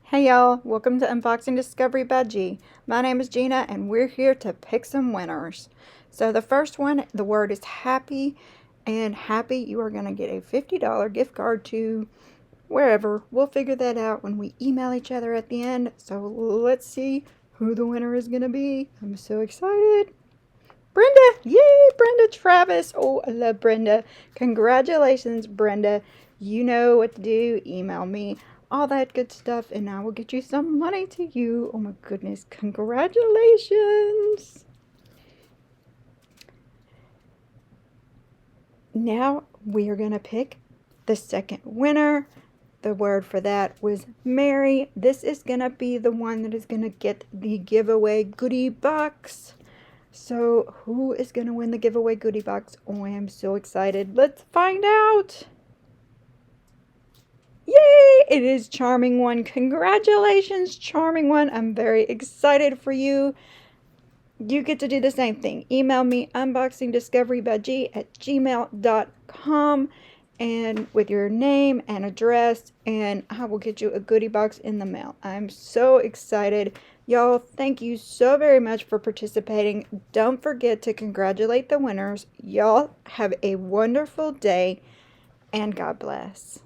Hey y'all, welcome to Unboxing Discovery by G. My name is Gina and we're here to pick some winners. So the first one, the word is happy, and happy you are going to get a $50 gift card to wherever. We'll figure that out when we email each other at the end. So let's see who the winner is going to be. I'm so excited. Brenda! Yay, Brenda Travis. Oh, I love Brenda. Congratulations, Brenda. You know what to do. Email me all that good stuff and I will get you some money to you. Oh my goodness. Congratulations. Now we are going to pick the second winner. The word for that was Mary. This is going to be the one that is going to get the giveaway goodie box. So who is going to win the giveaway goodie box? Oh, I am so excited. Let's find out. Yay! It is Charming One. Congratulations, Charming One. I'm very excited for you. You get to do the same thing. Email me unboxingdiscoverybygg@gmail.com and with your name and address, and I will get you a goodie box in the mail. I'm so excited. Y'all, thank you so very much for participating. Don't forget to congratulate the winners. Y'all have a wonderful day, and God bless.